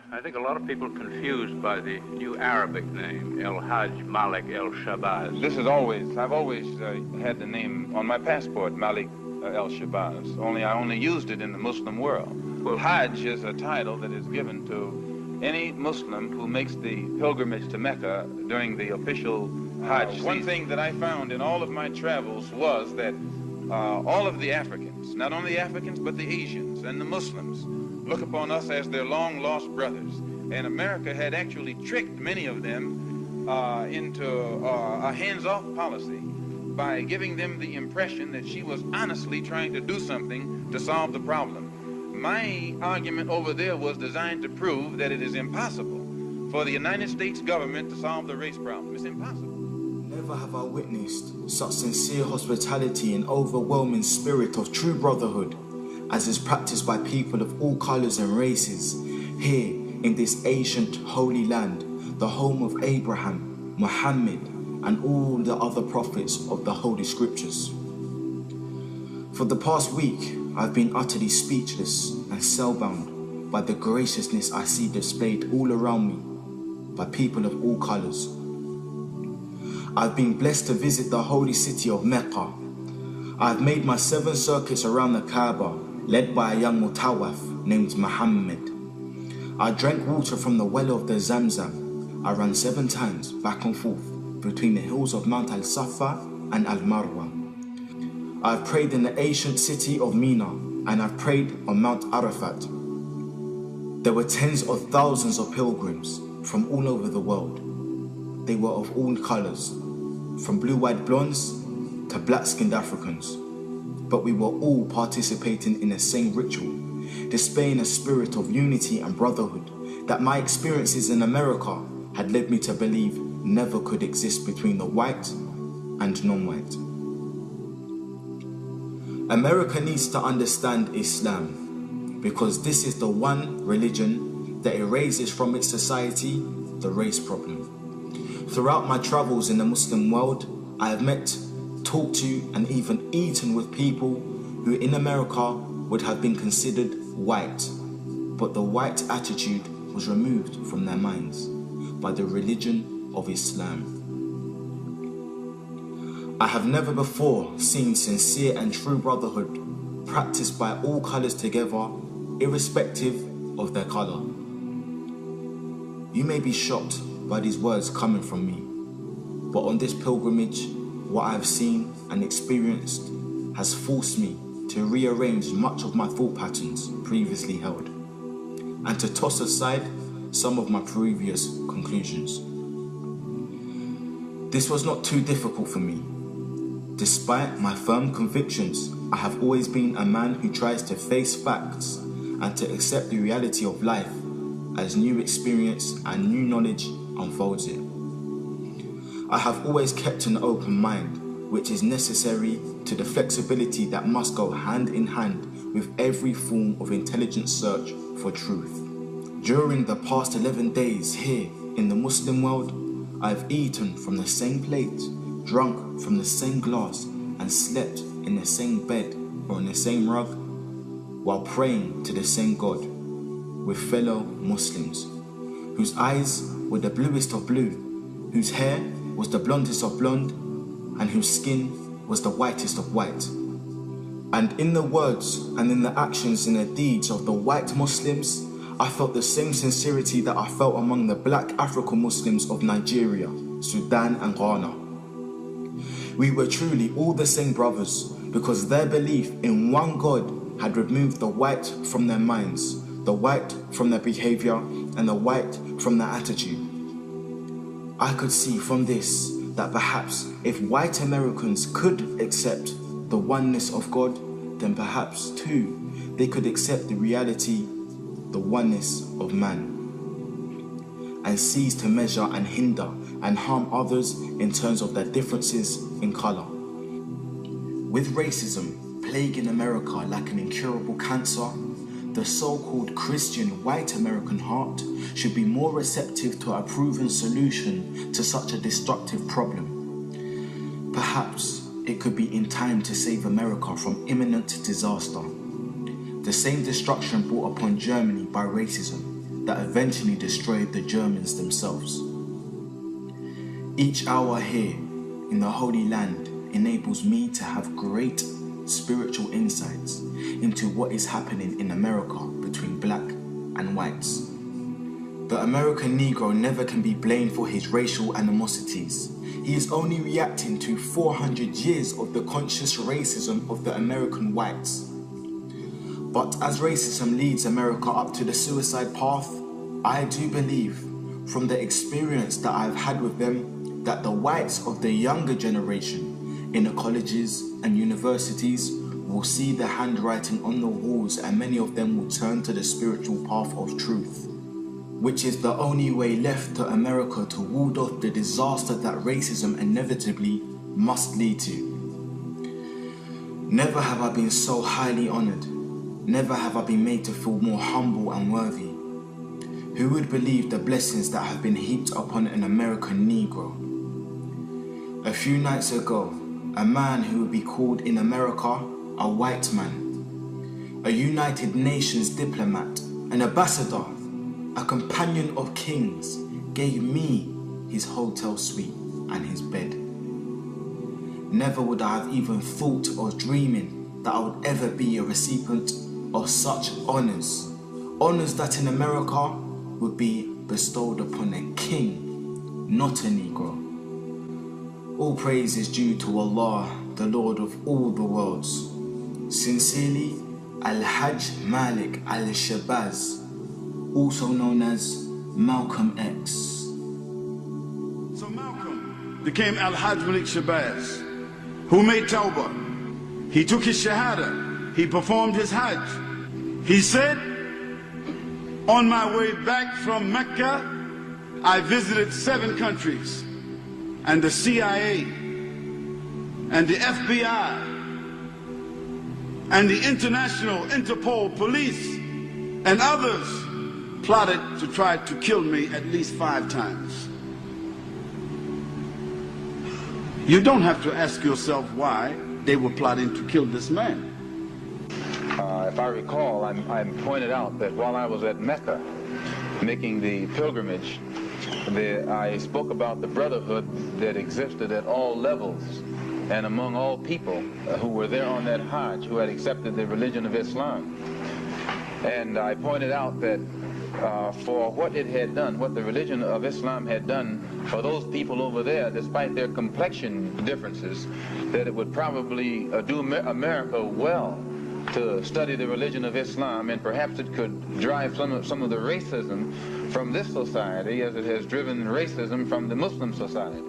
I think a lot of people are confused by the new Arabic name, El-Hajj Malik El-Shabazz. I've always had the name on my passport, Malik El-Shabazz, only I only used it in the Muslim world. Well, Hajj is a title that is given to any Muslim who makes the pilgrimage to Mecca during the official Hajj season. One thing that I found in all of my travels was that all of the Africans, not only the Africans, but the Asians and the Muslims, look upon us as their long-lost brothers. And America had actually tricked many of them into a hands-off policy by giving them the impression that she was honestly trying to do something to solve the problem. My argument over there was designed to prove that it is impossible for the United States government to solve the race problem. It's impossible. Never have I witnessed such sincere hospitality and overwhelming spirit of true brotherhood as is practiced by people of all colors and races here in this ancient holy land, the home of Abraham, Muhammad, and all the other prophets of the Holy Scriptures. For the past week, I've been utterly speechless and spellbound by the graciousness I see displayed all around me by people of all colors. I've been blessed to visit the holy city of Mecca. I've made my 7 circuits around the Kaaba, led by a young Mutawaf named Muhammad. I drank water from the well of the Zamzam. I ran 7 times back and forth between the hills of Mount Al-Safa and Al-Marwa. I've prayed in the ancient city of Mina, and I've prayed on Mount Arafat. There were tens of thousands of pilgrims from all over the world. They were of all colors, from blue-eyed blondes to black-skinned Africans. But we were all participating in the same ritual, displaying a spirit of unity and brotherhood that my experiences in America had led me to believe never could exist between the white and non-white. America needs to understand Islam because this is the one religion that erases from its society the race problem. Throughout my travels in the Muslim world, I have met, talked to, and even eaten with people who in America would have been considered white, but the white attitude was removed from their minds by the religion of Islam. I have never before seen sincere and true brotherhood practiced by all colors together, irrespective of their color. You may be shocked by these words coming from me, but on this pilgrimage, what I have seen and experienced has forced me to rearrange much of my thought patterns previously held, and to toss aside some of my previous conclusions. This was not too difficult for me. Despite my firm convictions, I have always been a man who tries to face facts and to accept the reality of life as new experience and new knowledge unfolds it. I have always kept an open mind, which is necessary to the flexibility that must go hand in hand with every form of intelligent search for truth. During the past 11 days here in the Muslim world, I have eaten from the same plate, drunk from the same glass, and slept in the same bed or on the same rug, while praying to the same God with fellow Muslims, whose eyes were the bluest of blue, whose hair was the blondest of blonde, and whose skin was the whitest of white. And in the words and in the actions and the deeds of the white Muslims, I felt the same sincerity that I felt among the black African Muslims of Nigeria, Sudan and Ghana. We were truly all the same brothers because their belief in one God had removed the white from their minds, the white from their behavior, and the white from their attitude. I could see from this that perhaps if white Americans could accept the oneness of God, then perhaps too they could accept the reality, the oneness of man, and cease to measure and hinder and harm others in terms of their differences in color. With racism plaguing America like an incurable cancer, the so-called Christian white American heart should be more receptive to a proven solution to such a destructive problem. Perhaps it could be in time to save America from imminent disaster, the same destruction brought upon Germany by racism. that eventually destroyed the Germans themselves. Each hour here in the Holy Land enables me to have great spiritual insights into what is happening in America between black and whites. The American Negro never can be blamed for his racial animosities. He is only reacting to 400 years of the conscious racism of the American whites. But as racism leads America up to the suicide path, I do believe, from the experience that I've had with them, that the whites of the younger generation in the colleges and universities will see the handwriting on the walls, and many of them will turn to the spiritual path of truth, which is the only way left to America to ward off the disaster that racism inevitably must lead to. Never have I been so highly honored. Never have I been made to feel more humble and worthy. Who would believe the blessings that have been heaped upon an American Negro? A few nights ago, a man who would be called in America a white man, a United Nations diplomat, an ambassador, a companion of kings, gave me his hotel suite and his bed. Never would I have even thought or dreaming that I would ever be a recipient of such honors. Honors that in America would be bestowed upon a king, not a Negro. All praise is due to Allah, the Lord of all the worlds. Sincerely, Al-Hajj Malik Al-Shabazz, also known as Malcolm X. So Malcolm became Al-Hajj Malik Shabazz, who made Tawbah. He took his Shahada. He performed his Hajj. He said, on my way back from Mecca, I visited 7 countries, and the CIA, and the FBI, and the International Interpol Police, and others plotted to try to kill me at least 5 times. You don't have to ask yourself why they were plotting to kill this man. If I recall, I pointed out that while I was at Mecca making the pilgrimage, I spoke about the brotherhood that existed at all levels and among all people who were there on that Hajj, who had accepted the religion of Islam. And I pointed out that for what it had done, what the religion of Islam had done for those people over there, despite their complexion differences, that it would probably do America well to study the religion of Islam, and perhaps it could drive some of the racism from this society as it has driven racism from the Muslim society.